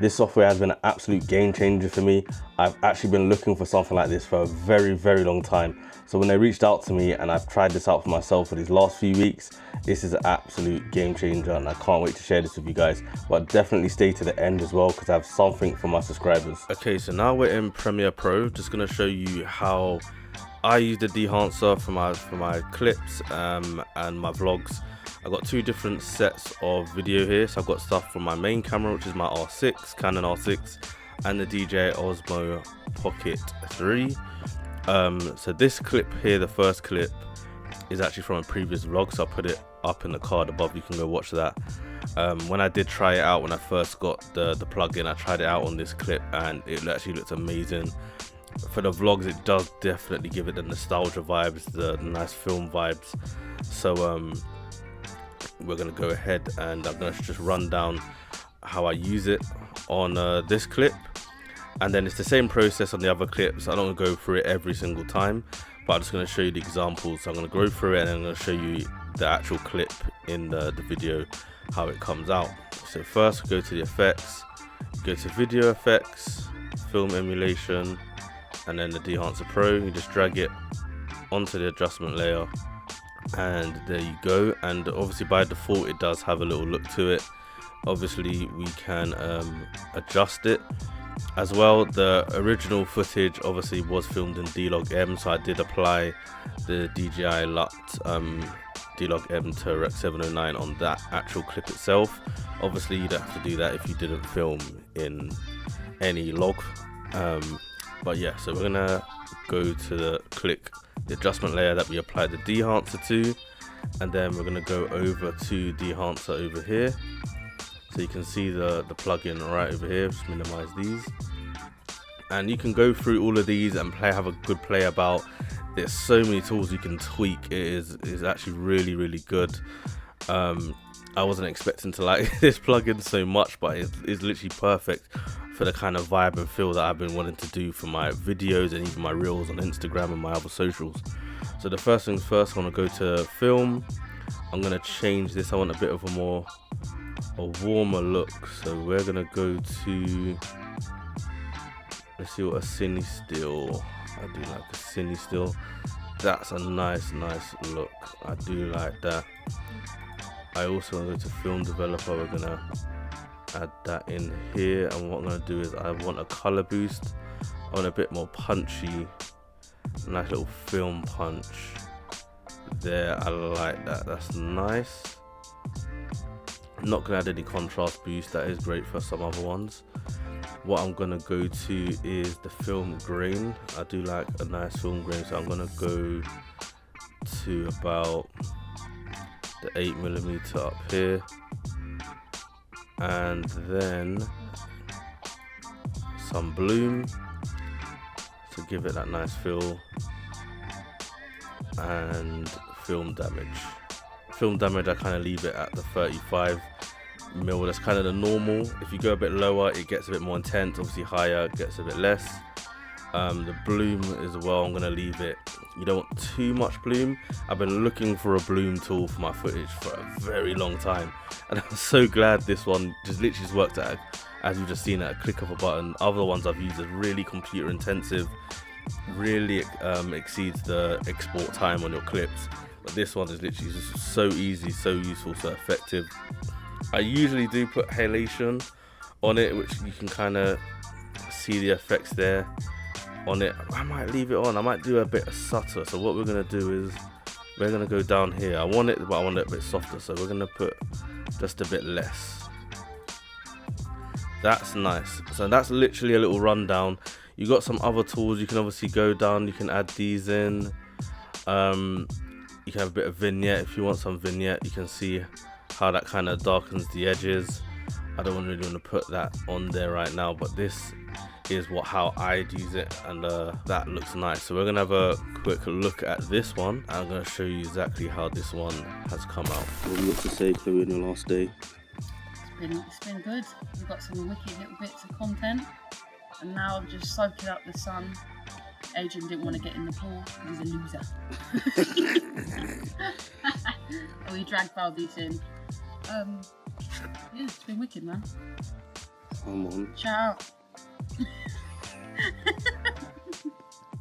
This software has been an absolute game changer for me. I've actually been looking for something like this for a very, very long time. So when they reached out to me and I've tried this out for myself for these last few weeks, this is an absolute game changer and I can't wait to share this with you guys. But definitely stay to the end as well because I have something for my subscribers. Okay, so now we're in Premiere Pro. Just gonna show you how I use the Dehancer for my clips and my vlogs. I've got two different sets of video here. So I've got stuff from my main camera, which is my R6, Canon R6, and the DJI Osmo Pocket 3. So this clip here, the first clip, is actually from a previous vlog, so I'll put it up in the card above. You can go watch that. When I did try it out, when I first got the plugin, I tried it out on this clip and it actually looks amazing. For the vlogs, it does definitely give it the nostalgia vibes, the nice film vibes. So we're gonna go ahead and I'm gonna just run down how I use it on this clip, and then it's the same process on the other clips. I don't go through it every single time, but I'm just going to show you the examples. So I'm going to go through it and then I'm going to show you the actual clip in the video, how it comes out. So first go to the effects, go to video effects, film emulation, and then the Dehancer Pro. You just drag it onto the adjustment layer and there you go. And obviously by default it does have a little look to it. Obviously we can adjust it as well. The original footage obviously was filmed in D-Log-M, so I did apply the DJI LUT D-Log-M to Rec 709 on that actual clip itself. Obviously you don't have to do that if you didn't film in any log, but yeah. So we're gonna go to click the adjustment layer that we applied the Dehancer to, and then we're gonna go over to Dehancer over here. So you can see the plugin right over here. Just minimize these, and you can go through all of these and have a good play about. There's so many tools you can tweak. It is actually really good. I wasn't expecting to like this plugin so much, but it's literally perfect for the kind of vibe and feel that I've been wanting to do for my videos and even my reels on Instagram and my other socials. So the first things first, I want to go to film. I'm going to change this. I want a bit of a warmer look, so we're going to go to, let's see what a cine still. I do like a cine still. That's a nice look. I do like that. I also want to go to film developer. We're going to add that in here, and what I'm going to do is I want a color boost. I want a bit more punchy, nice little film punch there. I like that. That's nice. I'm not going to add any contrast boost. That is great for some other ones. What I'm going to go to is the film grain. I do like a nice film grain, so I'm going to go to about the 8mm up here, and then some bloom to give it that nice feel, and film damage. Film damage, I kind of leave it at the 35mm. That's kind of the normal. If you go a bit lower, it gets a bit more intense. Obviously higher, it gets a bit less. The bloom as well, I'm going to leave it. You don't want too much bloom. I've been looking for a bloom tool for my footage for a very long time, and I'm so glad this one just literally just worked out, as you've just seen, at a click of a button. Other ones I've used are really computer intensive, really exceeds the export time on your clips, but this one is literally just so easy, so useful, so effective. I usually do put halation on it, which you can kind of see the effects there on it. I might leave it on. I might do a bit of subtle. So what we're going to do is we're going to go down here. I want it, but I want it a bit softer, so we're going to put just a bit less. That's nice. So that's literally a little rundown. You got some other tools. You can obviously go down, you can add these in. You can have a bit of vignette if you want some vignette. You can see how that kind of darkens the edges. I don't really want to put that on there right now, but this is how I'd use it, and that looks nice. So we're gonna have a quick look at this one. I'm gonna show you exactly how this one has come out. What do you got to say, Chloe, on your last day? It's been good. We've got some wicked little bits of content, and now I'm just soaking up the sun. Adrian didn't want to get in the pool. He's a loser. And we dragged Valdez in. Yeah, it's been wicked, man. Come on. Ciao.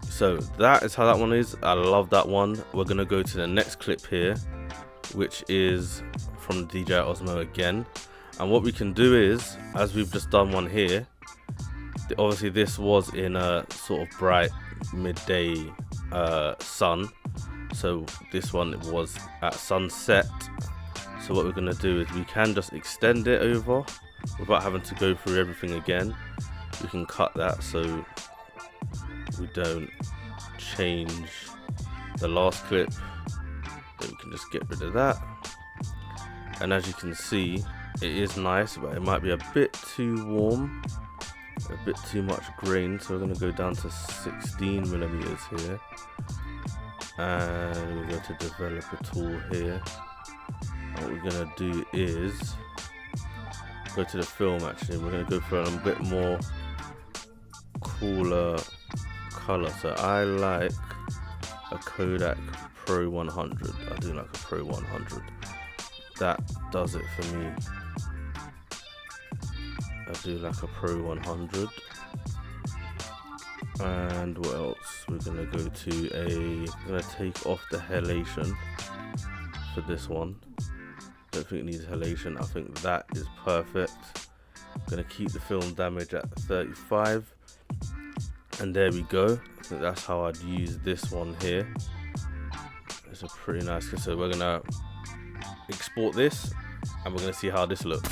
So that is how that one is. I love that one. We're gonna go to the next clip here, which is from the DJI Osmo again. And what we can do is, as we've just done one here, obviously this was in a sort of bright midday sun, so this one was at sunset. So what we're going to do is we can just extend it over without having to go through everything again. We can cut that so we don't change the last clip. Then we can just get rid of that. And as you can see, it is nice, but it might be a bit too warm, a bit too much grain. So we're going to go down to 16mm here, and we're going to develop a tool here. And what we're going to do is go to the film. Actually, we're going to go for a bit more cooler color. So I like a Kodak Pro 100. I do like a Pro 100. That does it for me. I do like a Pro 100. And what else? We're gonna go to we're gonna take off the halation for this one. Don't think it needs halation. I think that is perfect. I'm gonna keep the film damage at 35. And there we go. I think that's how I'd use this one here. It's a pretty nice. So we're gonna export this and we're gonna see how this looks.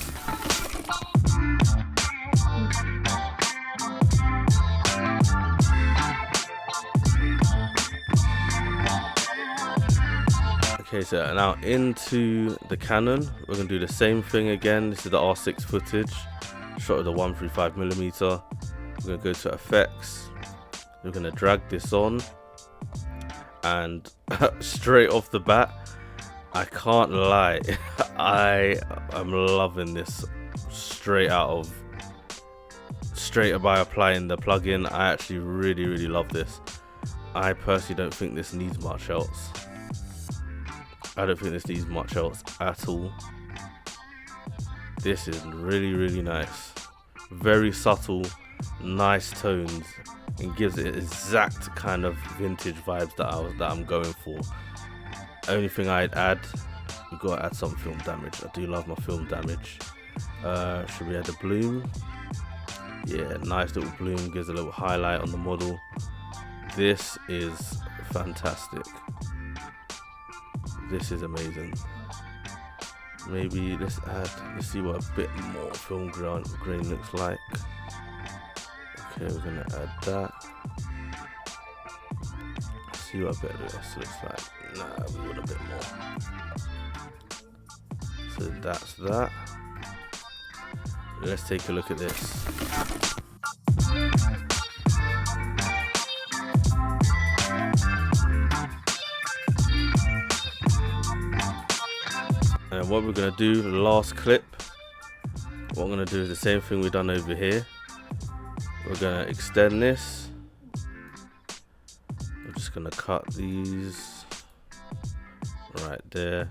Okay, so now into the Canon, we're gonna do the same thing again. This is the R6 footage, shot with a 135mm. We're gonna go to effects. We're gonna drag this on, and straight off the bat, I can't lie, I am loving this straight by applying the plugin. I actually really love this. I personally don't think this needs much else. I don't think this needs much else at all. This is really nice. Very subtle, nice tones, and gives it exact kind of vintage vibes that I'm going for. Only thing I'd add, we've got to add some film damage. I do love my film damage. Should we add a bloom? Yeah, nice little bloom, gives a little highlight on the model. This is fantastic. This is amazing. Maybe let's see what a bit more film grain looks like. Okay, we're gonna add that. See what a bit of this looks like. Nah, we want a bit more. So that's that. Let's take a look at this. And what we're gonna do, the last clip, what I'm gonna do is the same thing we've done over here. We're gonna extend this. We're just gonna cut these right there.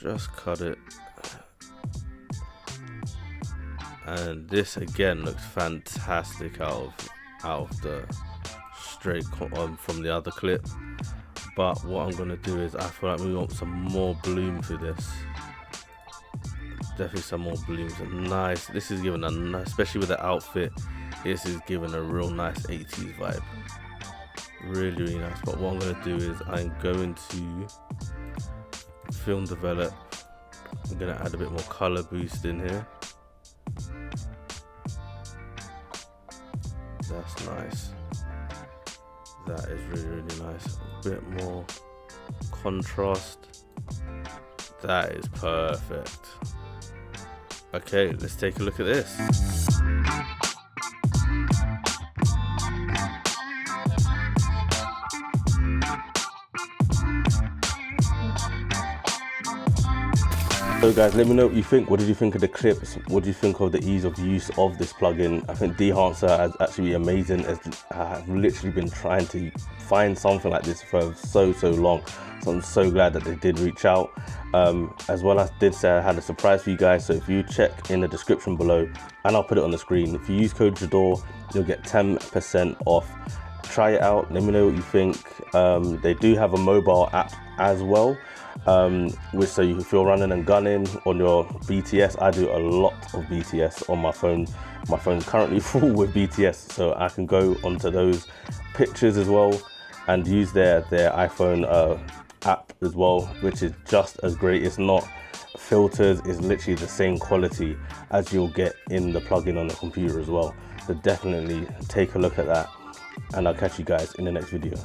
Just cut it. And this again looks fantastic out of the straight from the other clip. But what I'm gonna do is I feel like we want some more bloom for this. Definitely some more blooms. Nice. This is giving a nice, especially with the outfit. This is giving a real nice 80s vibe. Really nice. But what I'm gonna do is I'm going to film develop. I'm gonna add a bit more color boost in here. That's nice. That is really nice. A bit more contrast. That is perfect. Okay, let's take a look at this. So guys, let me know what you think. What did you think of the clips? What do you think of the ease of use of this plugin? I think Dehancer has actually been amazing. I've literally been trying to find something like this for so long. So I'm so glad that they did reach out. As well, I did say I had a surprise for you guys. So if you check in the description below, and I'll put it on the screen, if you use code Jadore, you'll get 10% off. Try it out, let me know what you think. They do have a mobile app as well, which so if you're running and gunning on your BTS, I do a lot of BTS on my phone. My phone's currently full with BTS, so I can go onto those pictures as well and use their iPhone app as well, which is just as great. It's not filters, it's literally the same quality as you'll get in the plugin on the computer as well. So definitely take a look at that, and I'll catch you guys in the next video.